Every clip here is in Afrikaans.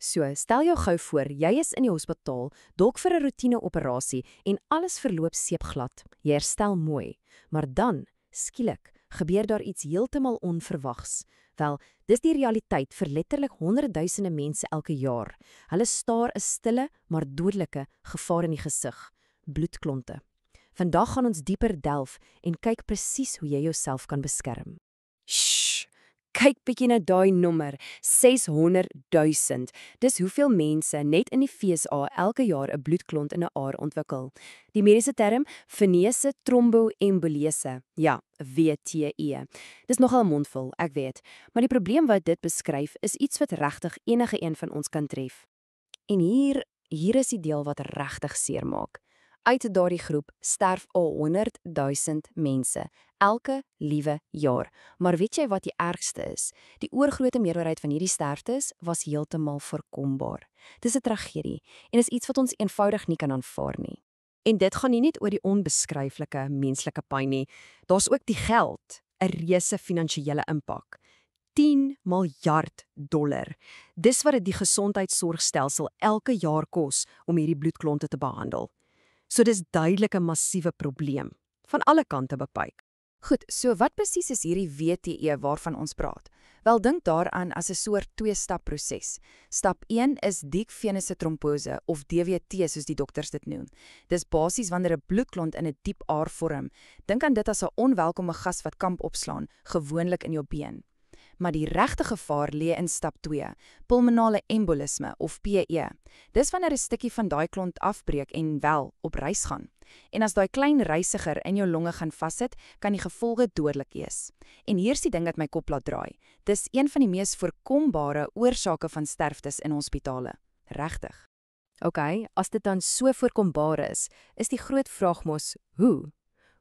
So, stel jou gou voor, jy is in die hospitaal, dalk vir 'n roetine-operasie en alles verloop seepglad. Jy herstel mooi, maar dan, skielik, gebeur daar iets heeltemal onverwags. Wel, dis die realiteit vir letterlik honderdduisende mense elke jaar. Hulle staar 'n stille, maar dodelike gevaar in die gesig: bloedklonte. Vandag gaan ons dieper delf en kyk presies hoe jy jouself kan beskerm. Shh, kyk bietjie na daai nommer, 600 000. Dis hoeveel mense net in die FSA elke jaar 'n bloedklont in 'n aar ontwikkel. Die mediese term, venese tromboembolese. Ja, VTE. Dis nogal mondvol, ek weet. Maar die probleem wat dit beskryf is iets wat regtig enige een van ons kan tref. En hier is die deel wat regtig seermaak. Uit daardie groep sterf al 100 000 mense, elke liewe jaar. Maar weet jy wat die ergste is? Die oorgrootste meerderheid van hierdie sterftes was heeltemal voorkombaar. Dis 'n tragedie en is iets wat ons eenvoudig nie kan aanvaar nie. En dit gaan nie net oor die onbeskryflike menslike pyn nie, daar's ook die geld, 'n reuse finansiële impak. $10 miljard. Dis wat dit die gesondheidsorgstelsel elke jaar kos om hierdie bloedklonte te behandel. So dis duidelik 'n massiewe probleem, van alle kante bekyk. Goed, so wat presies is hierdie WTE waarvan ons praat? Wel, dink daaraan as 'n soort 2-stap proses. Stap 1 is diep venese trombose of DVT soos die dokters dit noem. Dis basies wanneer 'n bloedklont in 'n diep aar vorm. Dink aan dit as 'n onwelkome gas wat kamp opslaan, gewoonlik in jou been. Maar die regte gevaar lê in stap 2, pulmonale embolisme of PE. Dis wanneer 'n stukkie van daai klont afbreek en wel op reis gaan. En as daai klein reisiger in jou longe gaan vassit, kan die gevolge dodelik wees. En hier's die ding wat my kop laat draai. Dis een van die mees voorkombare oorsake van sterftes in hospitale. Regtig. OK, as dit dan so voorkombaar is die groot vraag mos, hoe?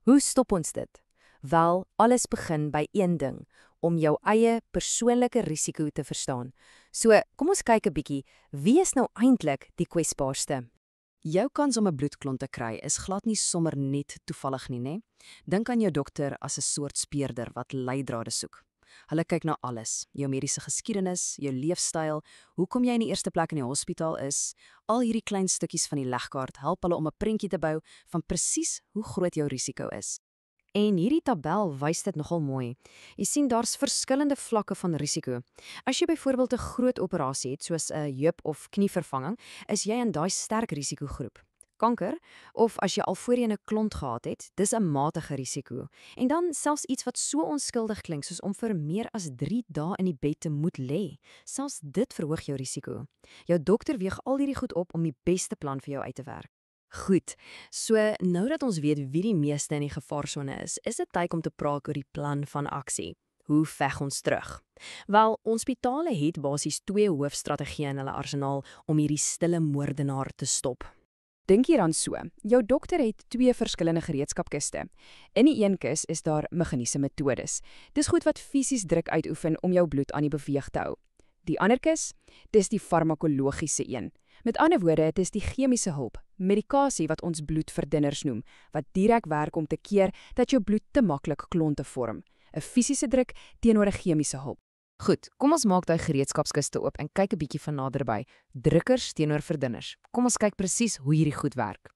Hoe stop ons dit? Wel, alles begin by een ding, om jou eie persoonlike risiko te verstaan. So, kom ons kyk 'n bietjie, wie is nou eintlik die kwesbaarste? Jou kans om 'n bloedklont te kry is glad nie sommer net toevallig nie, né? Dink aan jou dokter as 'n soort speurder wat leidrade soek. Hulle kyk na alles, jou mediese geskiedenis, jou leefstyl, hoekom jy in die eerste plek in die hospitaal is. Al hierdie klein stukkies van die legkaart help hulle om 'n prentjie te bou van presies hoe groot jou risiko is. En hierdie tabel wys dit nogal mooi. Jy sien daar's verskillende vlakke van risiko. As jy byvoorbeeld 'n groot operasie het, soos 'n heup of knievervanging, is jy in daai sterk risikogroep. Kanker, of as jy al voorheen 'n klont gehad het, dis 'n matige risiko. En dan selfs iets wat so onskuldig klink soos om vir meer as 3 dae in die bed te moet lê. Selfs dit verhoog jou risiko. Jou dokter weeg al hierdie goed op om die beste plan vir jou uit te werk. Goed, so nou dat ons weet wie die meeste in die gevaarsone is dit tyd om te praat oor die plan van aksie. Hoe veg ons terug? Wel, ons hospitale het basies 2 hoofstrategieë in hulle arsenaal om hierdie stille moordenaar te stop. Dink hieraan so. Jou dokter het 2 verskillende gereedskapkiste. In die een kus is daar meganiese metodes. Dis goed wat fisies druk uitoefen om jou bloed aan die beweeg te hou. Die ander kus, dis die farmakologiese een. Met ander woorde, dit is die chemiese hulp, medikasie wat ons bloedverdunners noem, wat direk werk om te keer dat jou bloed te maklik klonte vorm. 'n Fisiese druk teenoor 'n chemiese hulp. Goed, kom ons maak daai gereedskapskiste oop en kyk 'n bietjie van naderby. Drukkers teenoor verdunners. Kom ons kyk presies hoe hierdie goed werk.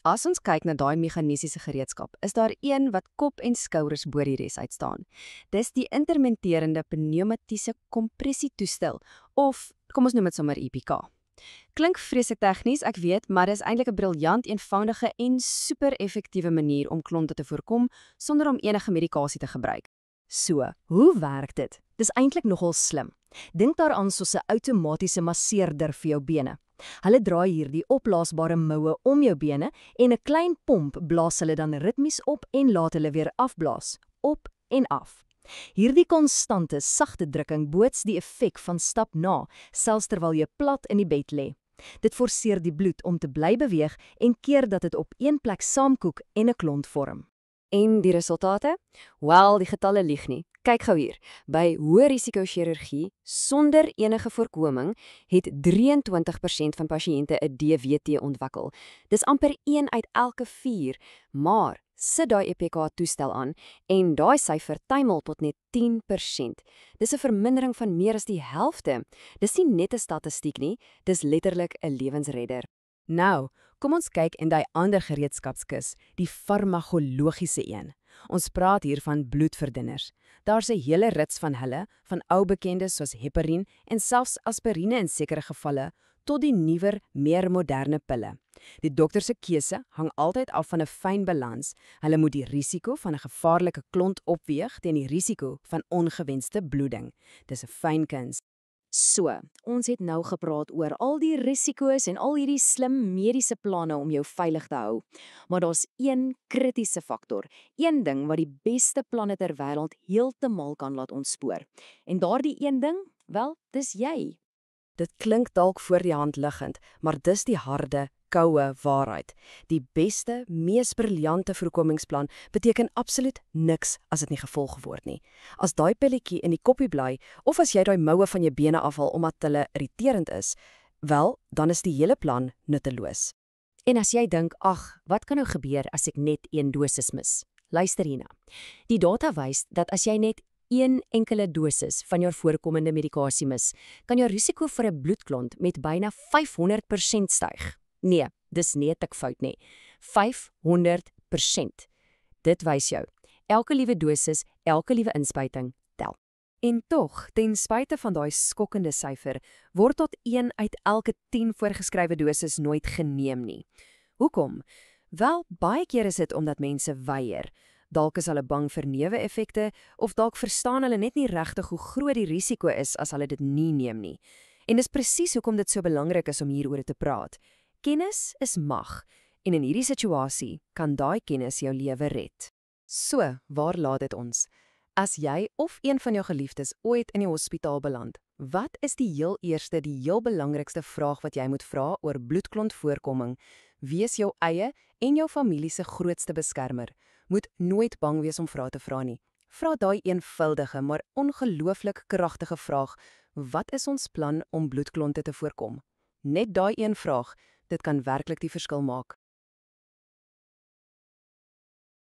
As ons kyk na daai meganiese gereedskap, is daar een wat kop en skouers bo die res uitstaan. Dis die intermitterende pneumatiese kompressietoestel, of kom ons noem dit sommer EPK. Klink vreeslik tegnies, ek weet, maar dis eintlik 'n briljant, eenvoudige en super effektiewe manier om klonte te voorkom sonder om enige medikasie te gebruik. So, hoe werk dit? Dis eintlik nogal slim. Dink daaraan soos 'n outomatiese masseerder vir jou bene. Hulle draai hierdie opblaasbare moue om jou bene en 'n klein pomp blaas hulle dan ritmies op en laat hulle weer afblaas, op en af. Hierdie konstante sagte drukking boots die effek van stap na, selfs terwyl jy plat in die bed lê. Dit forceer die bloed om te bly beweeg en keer dat dit op een plek saamkoek en 'n klont vorm. En die resultate? Wel, die getalle lieg nie. Kyk gou hier. By hoë risiko chirurgie sonder enige voorkoming het 23% van pasiënte 'n DVT ontwikkel. Dis amper 1 uit elke 4, maar sit daai EPK-toestel aan en daai syfer tuimel tot net 10%. Dis 'n vermindering van meer as die helfte. Dis nie net 'n statistiek nie, dis letterlik 'n lewensredder. Nou, kom ons kyk in daai ander gereedskapskis, die farmakologiese een. Ons praat hier van bloedverdunners. Daar's 'n hele rits van hulle, van ou bekendes soos heparin en selfs aspirine in sekere gevalle, tot die nuwer, meer moderne pille. Die dokter se keuse hang altyd af van 'n fyn balans. Hulle moet die risiko van 'n gevaarlike klont opweeg teen die risiko van ongewenste bloeding. Dis 'n fyn kuns. So, ons het nou gepraat oor al die risiko's en al hierdie slim mediese planne om jou veilig te hou. Maar daar's een kritiese faktor, een ding wat die beste planne ter wêreld heeltemal kan laat ontspoor. En daardie een ding, wel, dis jy. Dit klink dalk voor die hand liggend, maar dis die harde, koue waarheid. Die beste, mees briljante voorkomingsplan beteken absoluut niks as dit nie gevolg word nie. As daai pilletjie in die koppie bly, of as jy daai moue van jou bene afhaal omdat hulle irriterend is, wel, dan is die hele plan nutteloos. En as jy dink, ag, wat kan nou gebeur as ek net een dosis mis? Luister hierna. Die data wys dat as jy net een enkele dosis van jou voorkomende medikasie mis, kan jou risiko vir 'n bloedklont met byna 500% styg. Nee, dis nie 'n tikfout nie. 500%. Dit wys jou, elke liewe dosis, elke liewe inspuiting tel. En tog, ten spyte van daai skokkende syfer, word tot 1 uit elke 10 voorgeskrewe dosis nooit geneem nie. Hoekom? Wel, baie keer is dit omdat mense weier. Dalk is hulle bang vir neeweffekte, of dalk verstaan hulle net nie regtig hoe groot die risiko is as hulle dit nie neem nie. En dis presies hoekom dit so belangrik is om hieroor te praat. Kennis is mag, en in hierdie situasie kan daai kennis jou lewe red. So, waar laat dit ons? As jy of een van jou geliefdes ooit in die hospitaal beland, wat is die heel eerste, die heel belangrikste vraag wat jy moet vra oor bloedklontvoorkoming? Wees jou eie en jou familie se grootste beskermer. Moet nooit bang wees om vrae te vra nie. Vra daai eenvoudige, maar ongelooflik kragtige vraag: wat is ons plan om bloedklonte te voorkom? Net daai een vraag, dit kan werklik die verskil maak.